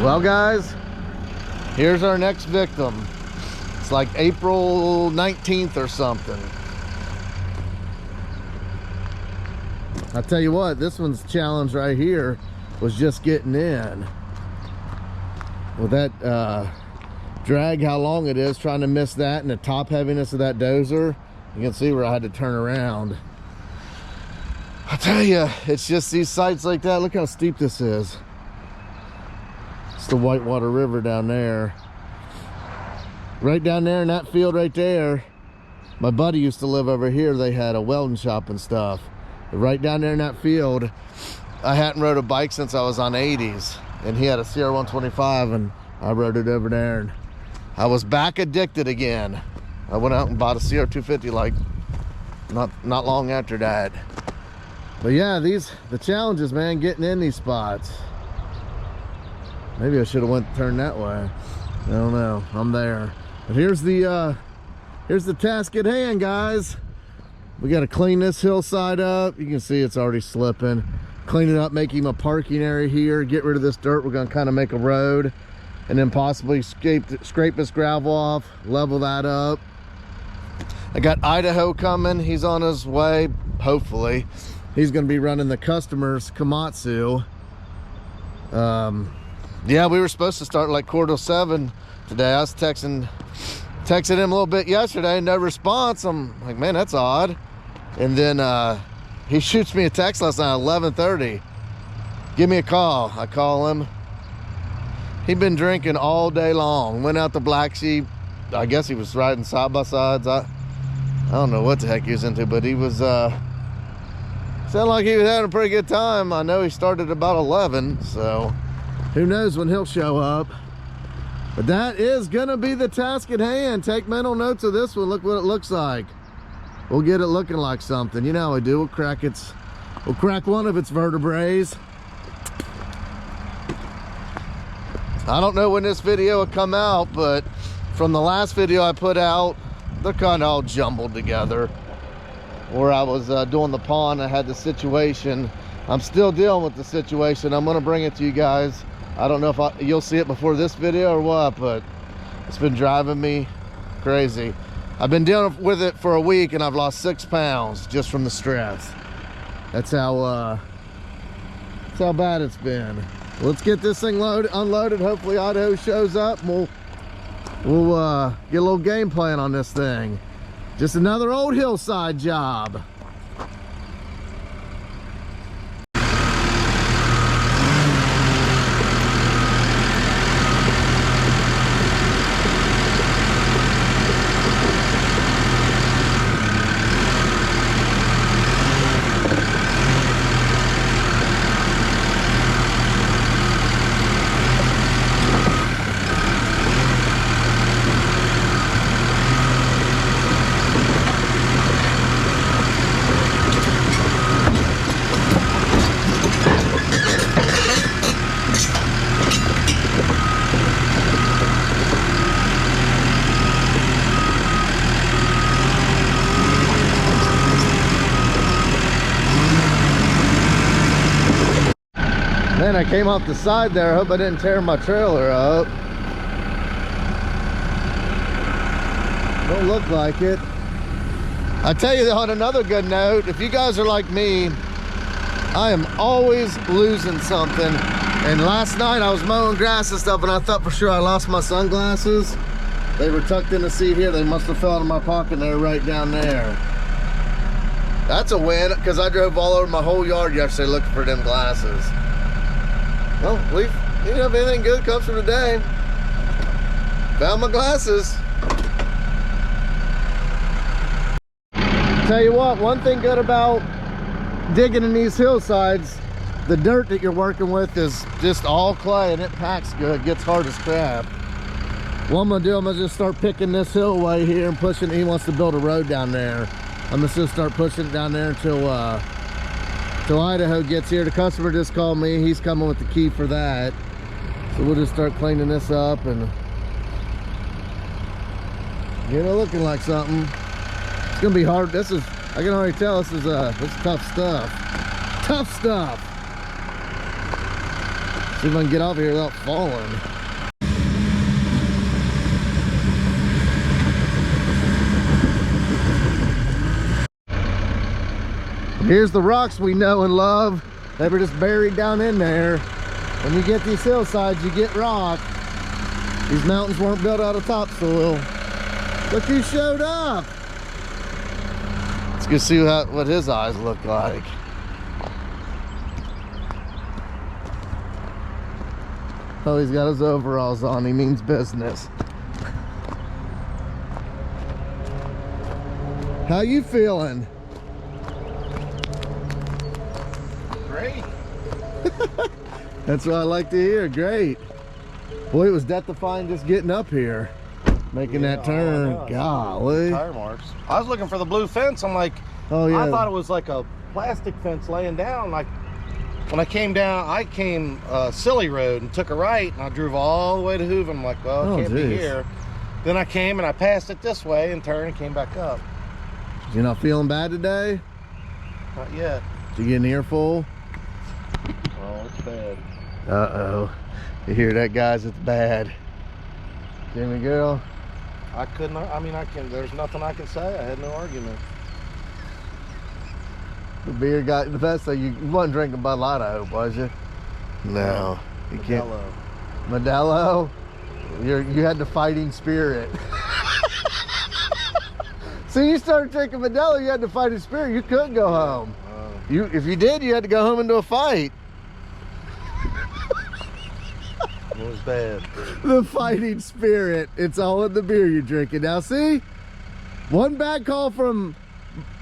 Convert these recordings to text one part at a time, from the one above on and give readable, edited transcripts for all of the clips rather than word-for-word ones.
Well guys, here's our next victim. It's like April 19th or something. I'll tell you what, this one's challenge right here was just getting in. With that drag, how long it is, trying to miss that, and the top heaviness of that dozer, you can see where I had to turn around. I tell you, it's just these sites like that. Look how steep this is. It's the Whitewater River down there. Right down there in that field right there, my buddy used to live over here. They had a welding shop and stuff. Right down there in that field, I hadn't rode a bike since I was on 80s, and he had a CR125, and I rode it over there, and I was back addicted again. I went out and bought a CR250 like not long after that. But yeah, the challenges, man, getting in these spots. Maybe I should have turned that way. I don't know. I'm there. But here's the task at hand, guys. We got to clean this hillside up. You can see it's already slipping. Clean it up, make him a parking area here. Get rid of this dirt. We're going to kind of make a road, and then possibly scrape this gravel off, level that up. I got Idaho coming. He's on his way, hopefully. He's going to be running the customers Komatsu. Yeah, we were supposed to start like 7:15 today. I was texting him a little bit yesterday, no response. I'm like, man, that's odd. And then he shoots me a text last night at 11:30. Give me a call. I call him. He'd been drinking all day long. Went out to Black Sheep. I guess he was riding side by sides. I don't know what the heck he was into, but he was sounded like he was having a pretty good time. I know he started about 11, so who knows when he'll show up. But that is gonna be the task at hand. Take mental notes of this one. Look what it looks like. We'll get it looking like something. You know how we do. We'll crack one of its vertebrae. I don't know when this video will come out, but from the last video I put out, they're kind of all jumbled together. Where I was doing the pond, I had the situation. I'm still dealing with the situation. I'm gonna bring it to you guys. I don't know if you'll see it before this video or what, but it's been driving me crazy. I've been dealing with it for a week, and I've lost 6 pounds just from the stress. That's how bad it's been. Let's get this thing unloaded. Hopefully Idaho shows up, and we'll get a little game plan on this thing. Just another old hillside job. Man, I came off the side there. I hope I didn't tear my trailer up. Don't look like it. I tell you, on another good note, if you guys are like me, I am always losing something. And last night I was mowing grass and stuff, and I thought for sure I lost my sunglasses. They were tucked in the seat here. They must have fell out of my pocket. They were right down there. That's a win, because I drove all over my whole yard yesterday looking for them glasses. Well, you know, if anything good comes from today, found my glasses. Tell you what, one thing good about digging in these hillsides, the dirt that you're working with is just all clay, and it packs good, gets hard as crap. What I'm gonna do, I'm gonna just start picking this hillway here and pushing. He wants to build a road down there. I'm just gonna start pushing it down there until Idaho gets here. The customer just called me. He's coming with the key for that. So we'll just start cleaning this up and get it looking like something. It's gonna be hard. I can already tell this is tough stuff. Tough stuff. See if I can get off here without falling. Here's the rocks we know and love. They were just buried down in there. When you get these hillsides, you get rock. These mountains weren't built out of topsoil. Look who showed up. Let's go see what his eyes look like. Oh, he's got his overalls on. He means business. How you feeling? Great. That's what I like to hear. Great. Boy, it was death-defying just getting up here, making that turn. Golly. Tire marks. I was looking for the blue fence. I'm like, oh yeah. I thought it was like a plastic fence laying down. Like when I came down, I came Silly Road and took a right, and I drove all the way to Hooven. I'm like, well, it can't be here. Then I came and I passed it this way and turned and came back up. You're not feeling bad today? Not yet. Did you get an earful? Oh, it's bad. Uh-oh. You hear that, guys? It's bad. Jimmy girl? I couldn't, there's nothing I can say. I had no argument. The beer got the best, so you wasn't drinking Bud Light, I hope, was you? No. You can't. Modelo? You had the fighting spirit. See, you started drinking Modelo, you had the fighting spirit. You couldn't go home. If you did, you had to go home into a fight. It was bad. The fighting spirit. It's all in the beer you're drinking. Now see, one bad call from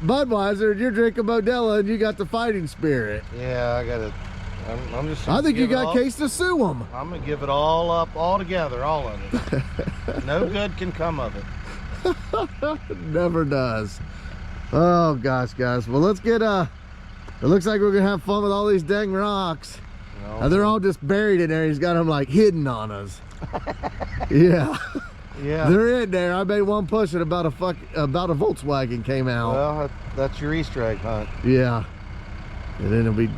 Budweiser and you're drinking Modelo and you got the fighting spirit. Yeah, I got it. I'm just. I think you got case to sue them. I'm gonna give it all up, all together, all of it. No good can come of it. Never does. Oh gosh, guys. Well, let's get it looks like we're gonna have fun with all these dang rocks. No, they're all just buried in there. He's got them like hidden on us. Yeah. Yeah. They're in there. I made one push and about a Volkswagen came out. Well, that's your Easter egg hunt. Yeah. And then it'll be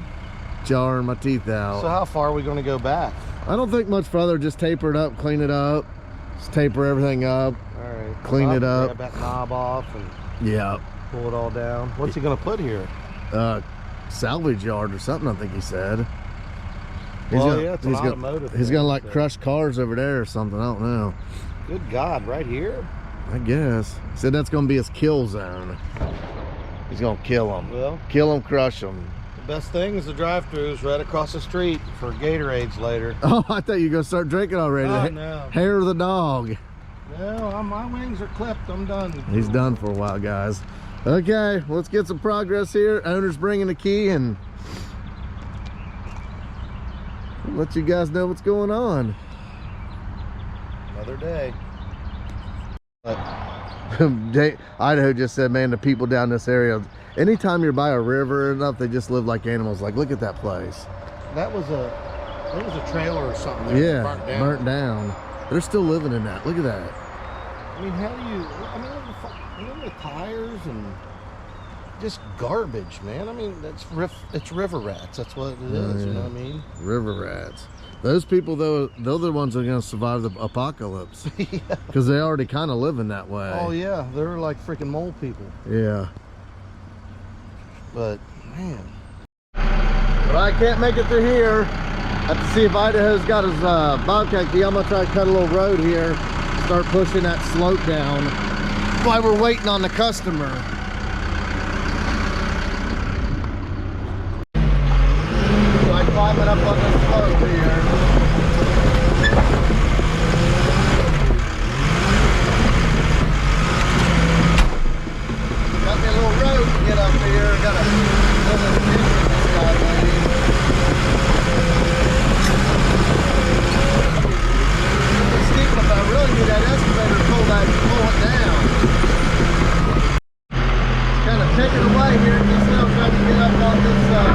jarring my teeth out. So how far are we going to go back? I don't think much further. Just taper it up, clean it up. Just taper everything up. All right. Clean it up. Grab that knob off and yeah. Pull it all down. What's he going to put here? Salvage yard or something, I think he said. It's automotive. He's gonna like crush cars over there or something. I don't know. Good God, right here? I guess. He said that's gonna be his kill zone. He's gonna kill them. Well, kill them, crush them. The best thing is the drive-throughs right across the street for Gatorades later. Oh, I thought you were gonna start drinking already. Oh, no. Hair of the dog. No, my wings are clipped. I'm done. He's done for a while, guys. Okay, let's get some progress here. Owner's bringing the key and we'll let you guys know what's going on. Another day. Idaho just said, man, the people down this area, anytime you're by a river enough, they just live like animals. Like, look at that place. That was a trailer or something. Yeah, burnt down. They're still living in that. Look at that. I mean, how do you? Look at the tires and just garbage, man. I mean, it's river rats. That's what it is. Yeah. You know what I mean? River rats. Those people, though, they're the ones that are going to survive the apocalypse. Because they already kind of living that way. Oh, yeah. They're like freaking mole people. Yeah. But, man. But I can't make it through here. I have to see if Idaho's got his Bobcat key. I'm going to try to cut a little road here. Start pushing that slope down while we're waiting on the customer. Like climbing up on this slope here. Got me a little road to get up here. Got a little ditch in this guy, lady. It's steep enough. I really need that excavator to pull it down. It's kind of ticking away here at this hill, trying to get up on this slope.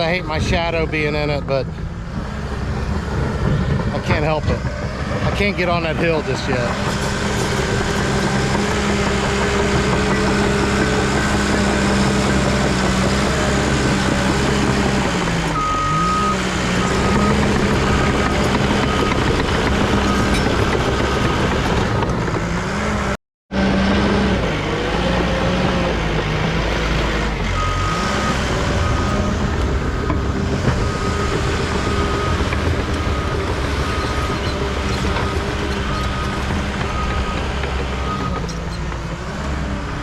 I hate my shadow being in it, but I can't help it. I can't get on that hill just yet.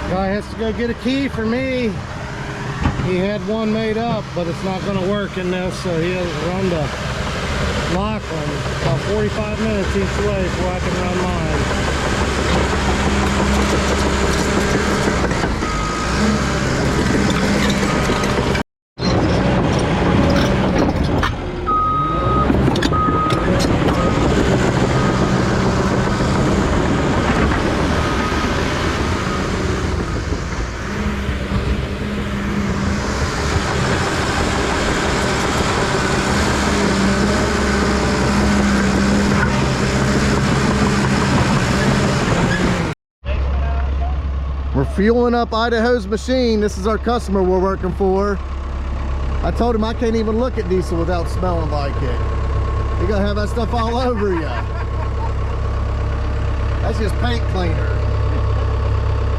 Guy has to go get a key for me. He had one made up, but it's not going to work in this, so he'll run to Lachlan. About 45 minutes each way before I can run mine. We're fueling up Idaho's machine. This is our customer we're working for. I told him I can't even look at diesel without smelling like it. You're gonna have that stuff all over you. That's just paint cleaner.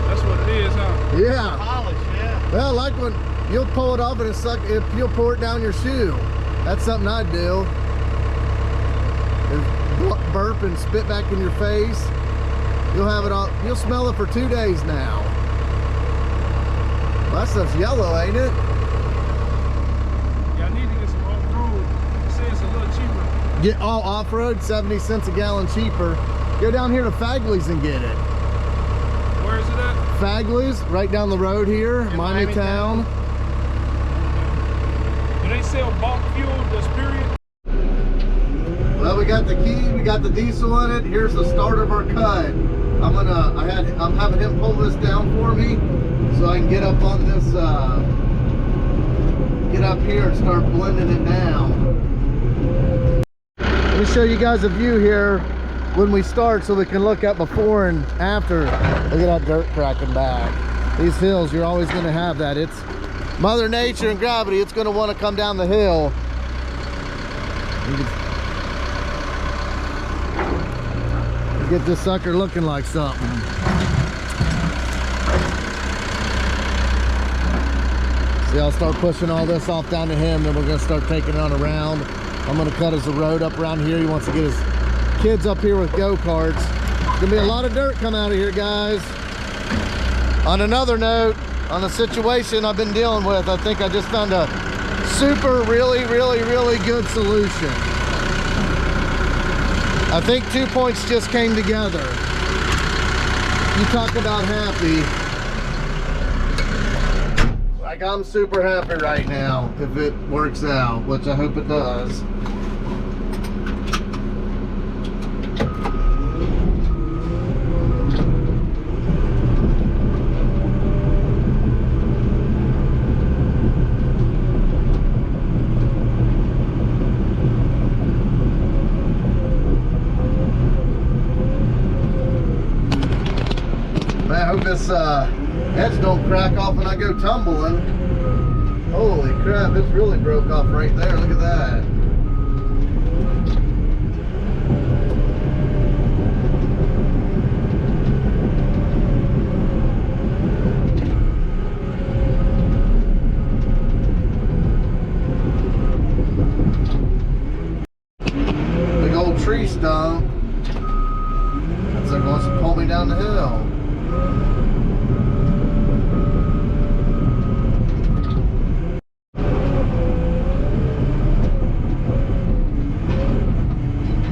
That's what it is, huh? Yeah. Polish, yeah. Well, like when you'll pull it off and you'll pour it down your shoe. That's something I'd do. And burp and spit back in your face. You'll have it all. You'll smell it for 2 days now. Well, that stuff's yellow, ain't it? Yeah, I need to get some off-road. It says it's a little cheaper. Get all off-road, 70 cents a gallon cheaper. Go down here to Fagley's and get it. Where is it at? Fagley's, right down the road here, Miami Town. Do they sell bulk fuel, this period? Well, we got the key, we got the diesel in it. Here's the start of our cut. I'm having him pull this down for me so I can get up on this, get up here and start blending it down. Let me show you guys a view here when we start so we can look at before and after. Look at that dirt cracking back. These hills, you're always going to have that. It's Mother Nature and gravity. It's going to want to come down the hill. Get this sucker looking like something. See, I'll start pushing all this off down to him, then we're gonna start taking it on around. I'm gonna cut his road up around here. He wants to get his kids up here with go-karts. There's gonna be a lot of dirt coming out of here, guys. On another note, on the situation I've been dealing with, I think I just found a super, really good solution. I think 2 points just came together. You talk about happy. Like, I'm super happy right now if it works out, which I hope it does. I hope this edge don't crack off when I go tumbling. Holy crap, it's really broke off right there. Look at that. Big old tree stump. That's like wants to pull me down the hill.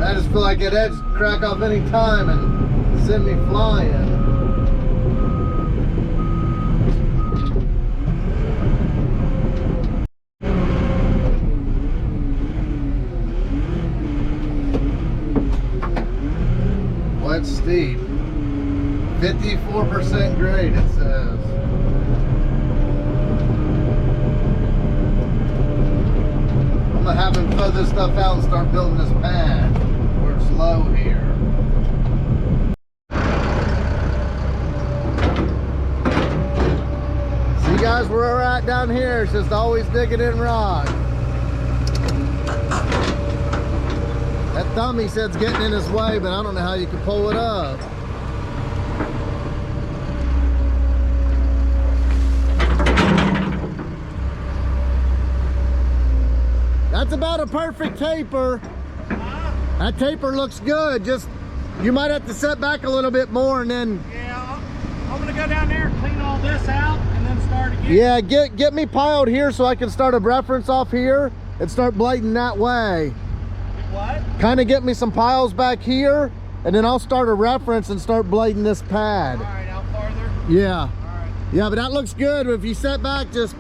I just feel like that edge crack off any time and send me flying. Well, it's steep. 54% grade, it says. to have him throw this stuff out and start building this pad where it's low here. See guys, where we're at down here, it's just always digging in rock. That thumb, he said, is getting in his way, but I don't know how you can pull it up. That's about a perfect taper. That taper looks good. Just, you might have to set back a little bit more and then... Yeah, I'm gonna go down there and clean all this out and then start again. Yeah, get me piled here so I can start a reference off here and start blading that way. What? Kind of get me some piles back here and then I'll start a reference and start blading this pad. All right, out farther? Yeah. All right. Yeah, but that looks good. If you set back, just...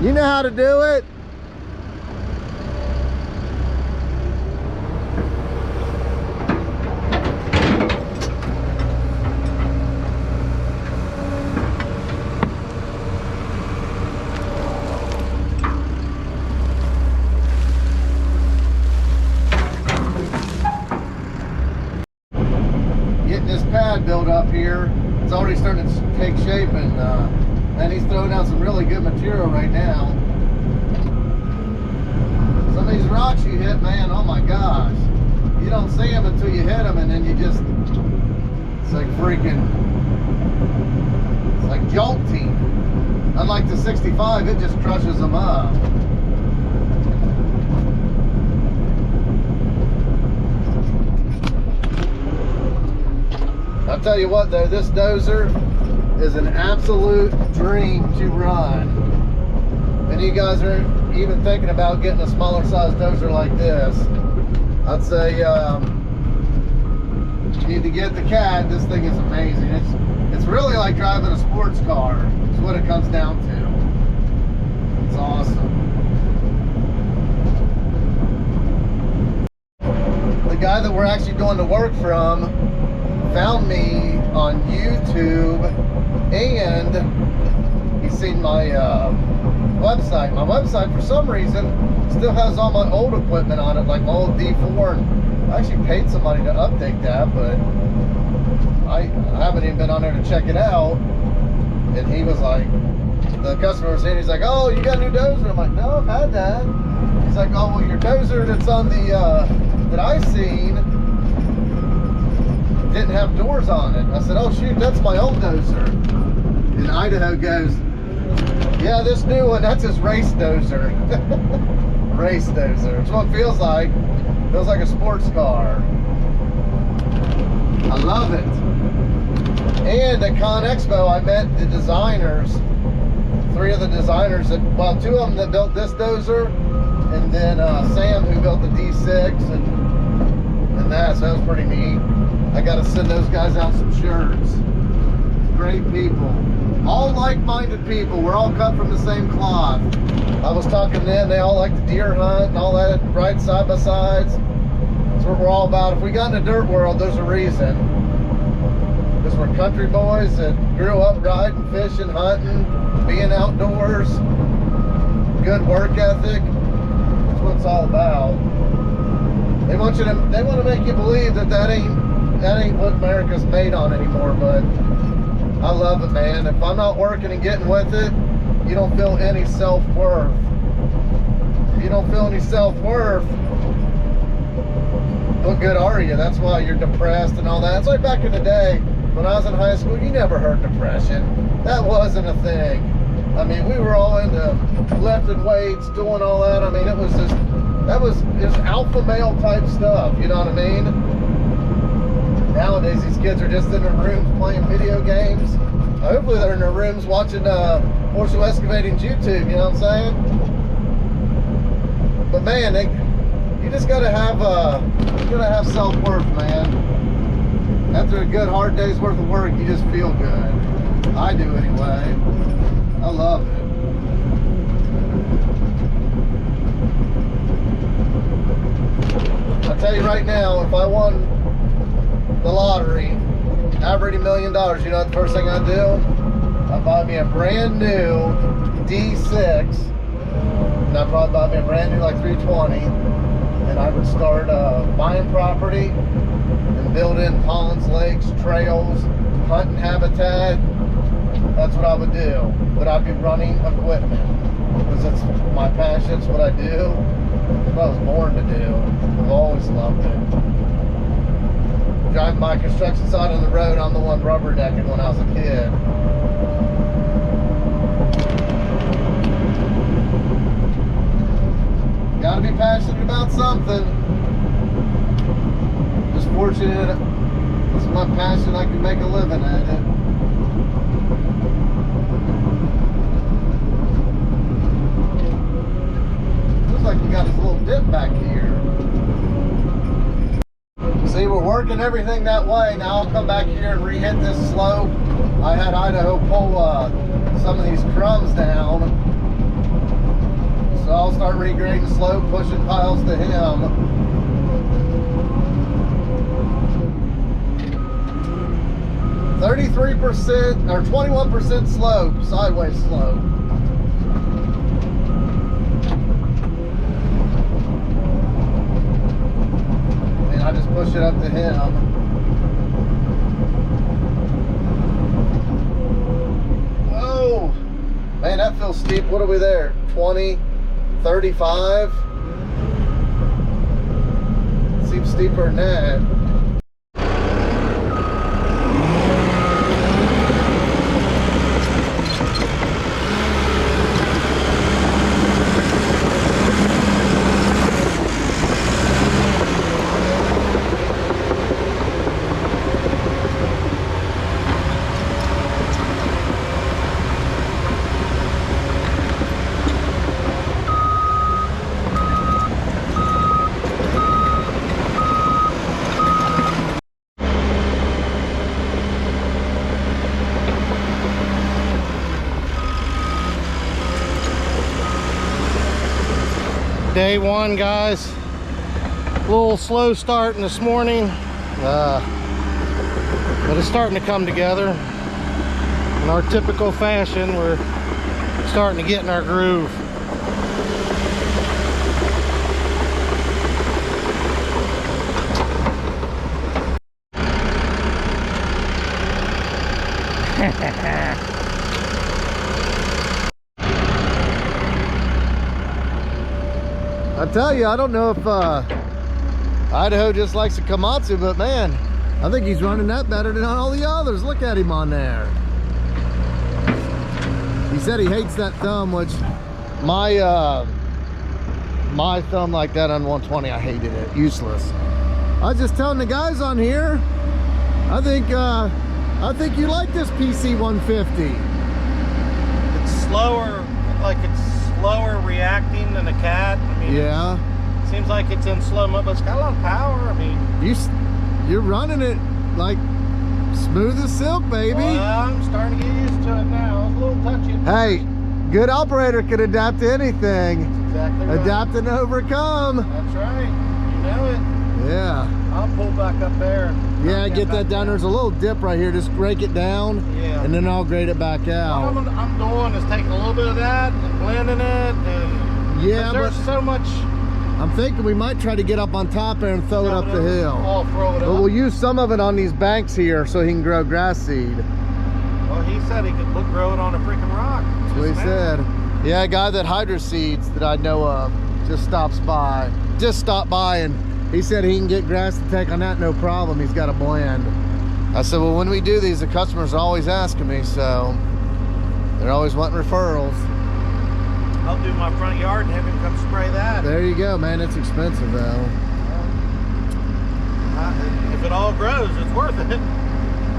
You know how to do it. Getting this pad built up here, it's already starting to take shape, and he's throwing out some really good material right now. Some of these rocks you hit, man, oh my gosh, you don't see them until you hit them, and then you just, it's like freaking, it's like jolting. Unlike the 65, it just crushes them up. I'll tell you what though, this dozer is an absolute dream to run. If any of you guys are even thinking about getting a smaller size dozer like this, I'd say you need to get the Cat. This thing is amazing. It's really like driving a sports car. It's what it comes down to. It's awesome. The guy that we're actually doing the work from found me on YouTube, and he's seen my website. My website, for some reason, still has all my old equipment on it, like my old D4, and I actually paid somebody to update that, but I haven't even been on there to check it out. And he was like, the customer was saying, he's like, oh, you got a new dozer? I'm like, no, I've had that. He's like, oh, well, your dozer that's on the, that I seen, didn't have doors on it. I said, oh shoot, that's my old dozer. And Idaho goes, yeah, this new one, that's his race dozer. Race dozer. It's what it feels like. Feels like a sports car. I love it. And at Con Expo, I met the designers. 3 of the designers that, well, 2 of them that built this dozer, and then Sam, who built the D6 and that, so that was pretty neat. I got to send those guys out some shirts. Great people. All like-minded people. We're all cut from the same cloth. I was talking to them. They all like to deer hunt and all that, ride side by sides. That's what we're all about. If we got in the dirt world, there's a reason. Because we're country boys that grew up riding, fishing, hunting, being outdoors. Good work ethic. That's what it's all about. They want to make you believe that ain't what America's made on anymore, but I love it, man. If I'm not working and getting with it, you don't feel any self-worth. If you don't feel any self-worth, what good are you? That's why you're depressed and all that. It's like back in the day when I was in high school, you never heard depression. That wasn't a thing. I mean, we were all into lifting weights, doing all that. I mean, it was just alpha male type stuff, you know what I mean? Nowadays, these kids are just in their rooms playing video games. Hopefully, they're in their rooms watching Orschell Excavating YouTube. You know what I'm saying? But man, you just gotta have self-worth, man. After a good hard day's worth of work, you just feel good. I do anyway. I love it. I'll tell you right now, if I won the lottery, average $1 million, you know what the first thing I'd do? I'd buy me a brand new D6 and I'd probably buy me a brand new like 320, and I would start buying property and building ponds, lakes, trails, hunting habitat. That's what I would do. But I'd be running equipment because it's my passion. It's what I do. It's what I was born to do. I've always loved it. Driving my construction site on the road, I'm the one rubbernecking when I was a kid. Gotta be passionate about something. Just fortunate, this is my passion, I can make a living at it. Looks like we got this little dip back here. See, we're working everything that way. Now I'll come back here and re-hit this slope. I had Idaho pull some of these crumbs down. So I'll start regrading slope, pushing piles to him. %, or 21% slope, sideways slope. And I just push it up to him. Whoa! Man, that feels steep. What are we there? 20, 35? Seems steeper than that. Day one, guys. A little slow starting this morning, but it's starting to come together. In our typical fashion, we're starting to get in our groove. I tell you, I don't know if Idaho just likes a Komatsu, but man, I think he's running that better than all the others. Look at him on there. He said he hates that thumb, which my thumb like that on 120, I hated it. Useless. I was just telling the guys on here, I think you like this PC 150. It's slower, like it's slower reacting than a cat. I mean, yeah, seems like it's in slow mo, but it's got a lot of power. I mean, you're running it like smooth as silk, baby. Well, I'm starting to get used to it now. It's a little touchy. Hey, good operator can adapt to anything. That's exactly right. Adapt and overcome. That's right. You know it. Yeah. I'll pull back up there. Yeah, get that down. There's a little dip right here. Just rake it down. Yeah. And then I'll grade it back out. What I'm doing is taking a little bit of that and blending it. And yeah, there's so much. I'm thinking we might try to get up on top there and throw it up the hill. I'll throw it up. But we'll use some of it on these banks here so he can grow grass seed. Well, he said he could grow it on a freaking rock. That's what he said. Yeah, a guy that Hydro Seeds that I know of just stopped by and he said he can get grass to take on that no problem. He's got a blend. I said, well, when we do these, the customers are always asking me, so they're always wanting referrals. I'll do my front yard and have him come spray that. There you go, man. It's expensive though. If it all grows, it's worth it.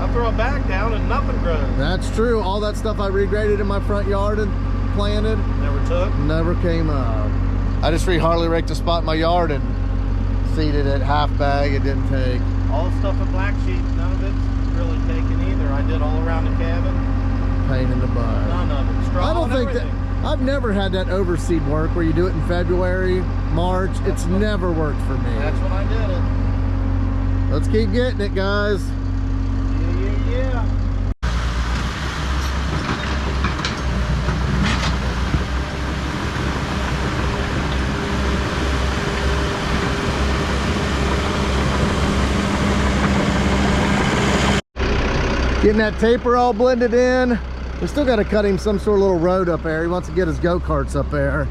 I'll throw it back down and nothing grows. That's true. All that stuff I regraded in my front yard and planted never came up. I just Harley raked a spot in my yard and seeded it half bag. It didn't take. All the stuff in Black Sheep, none of it's really taken either. I did all around the cabin. Pain in the butt. None of it. Straw. I don't think that. I've never had that overseed work where you do it in February, March. It's never worked for me. That's when I did it. Let's keep getting it, guys. Yeah. Getting that taper all blended in. We still got to cut him some sort of little road up there. He wants to get his go-karts up there.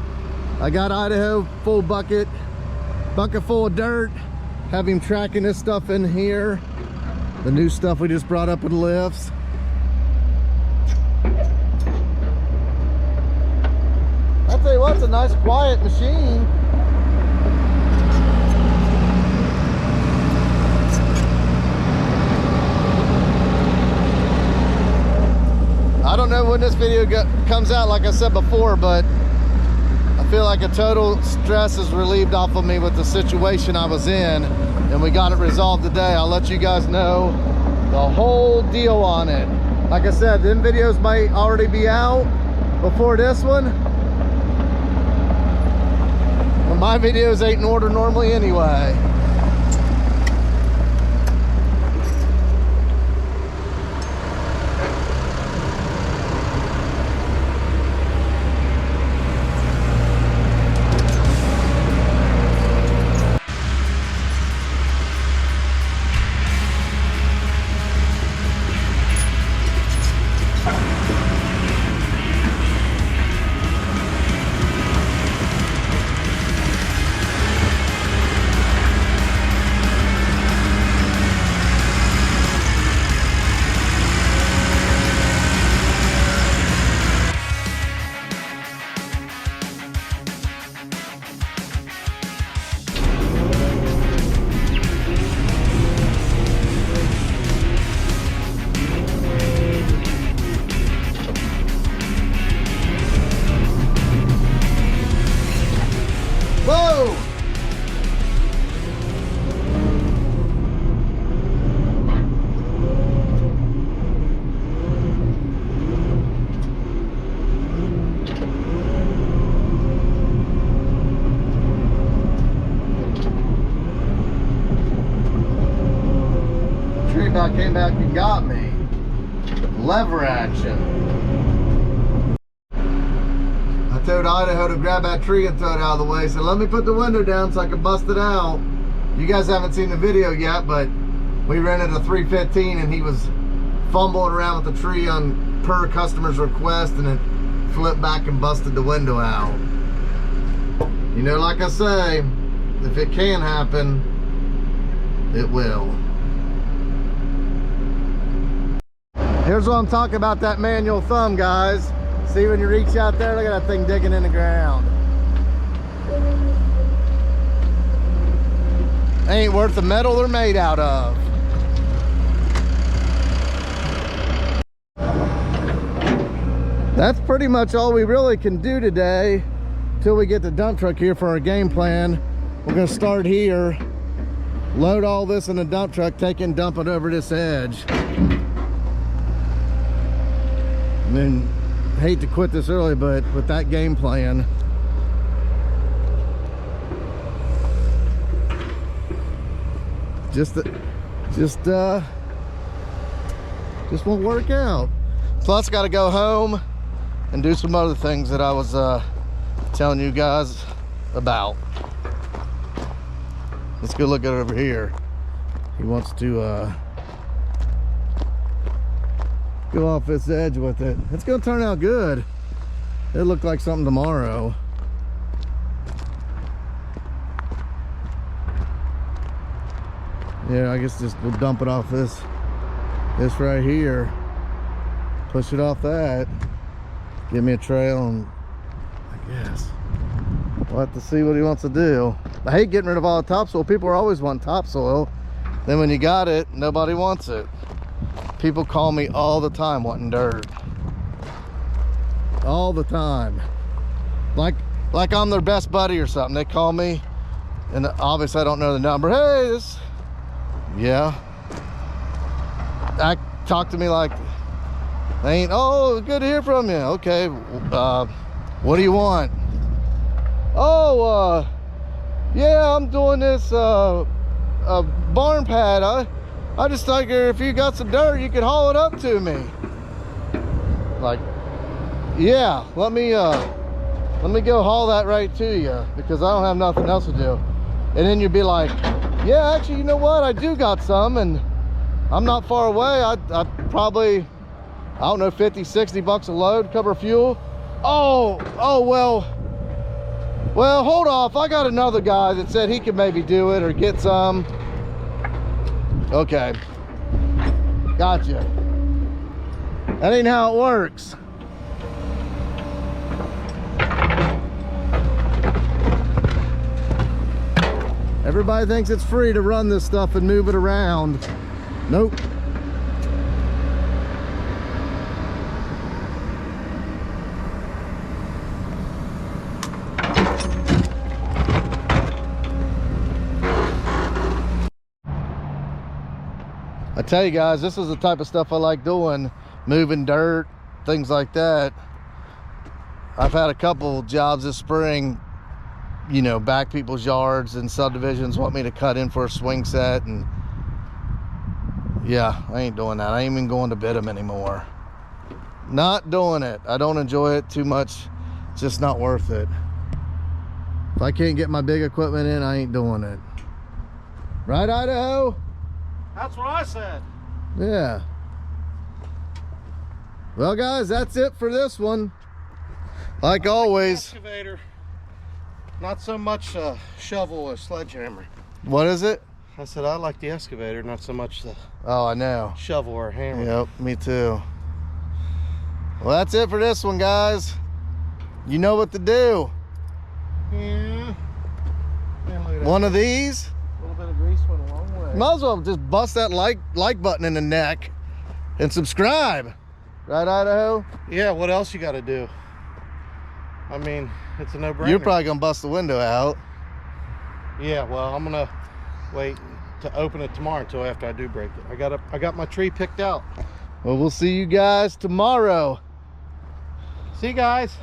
I got Idaho full bucket full of dirt. Have him tracking this stuff in here. The new stuff we just brought up with lifts. I'll tell you what, it's a nice quiet machine. I don't know when this video comes out, like I said before, but I feel like a total stress is relieved off of me with the situation I was in, and we got it resolved today. I'll let you guys know the whole deal on it. Like I said, them videos might already be out before this one, but my videos ain't in order normally anyway. Whoa! Tree about came back and got me. Lever action. I told Idaho to grab that tree and throw it out of the way, so let me put the window down so I can bust it out. You guys haven't seen the video yet, but we rented a 315 and he was fumbling around with the tree on per customer's request, and it flipped back and busted the window out. You know, like I say, if it can happen, it will. Here's what I'm talking about, that manual thumb, guys. See, when you reach out there, look at that thing digging in the ground. Ain't worth the metal they're made out of. That's pretty much all we really can do today till we get the dump truck here for our game plan. We're gonna start here, load all this in the dump truck, take it and dump it over this edge. And then, hate to quit this early, but with that game plan, just won't work out. Plus, got to go home and do some other things that I was telling you guys about. Let's go look at it over here. He wants to go off this edge with it. It's gonna turn out good. It'll look like something tomorrow. Yeah, I guess just we'll dump it off this right here. Push it off that. Give me a trail, and I guess we'll have to see what he wants to do. I hate getting rid of all the topsoil. People are always wanting topsoil. Then when you got it, nobody wants it. People call me all the time wanting dirt. All the time. Like I'm their best buddy or something. They call me, and obviously I don't know the number. Hey, this... Yeah. Talk to me like they ain't, oh, good to hear from you. Okay, what do you want? Oh, yeah, I'm doing this barn pad. I just figured if you got some dirt, you could haul it up to me. Like, yeah, let me go haul that right to you, because I don't have nothing else to do. And then you'd be like, yeah, actually, you know what? I do got some, and I'm not far away. I probably, I don't know, 50, 60 bucks a load, cover fuel. Oh, well, hold off. I got another guy that said he could maybe do it or get some. Okay, gotcha. That ain't how it works. Everybody thinks it's free to run this stuff and move it around. Nope. I tell you guys, this is the type of stuff I like doing, moving dirt, things like that. I've had a couple jobs this spring, you know, back people's yards and subdivisions want me to cut in for a swing set, and yeah, I ain't doing that. I ain't even going to bid them anymore. Not doing it. I don't enjoy it too much. It's just not worth it. If I can't get my big equipment in, I ain't doing it. Right, Idaho? That's what I said. Yeah. Well, guys, that's it for this one. Like always. Excavator. Not so much a shovel or sledgehammer. What is it? I said I like the excavator, not so much the I know. shovel or hammer. Yep, me too. Well, that's it for this one, guys. You know what to do. Yeah. One of these. A little bit of grease went a long way. Might as well just bust that like button in the neck and subscribe. Right, Idaho? Yeah, what else you got to do? I mean, it's a no-brainer. You're probably gonna bust the window out. Yeah, well, I'm gonna wait to open it tomorrow until after I do break it. I got my tree picked out. Well, we'll see you guys tomorrow. See you guys.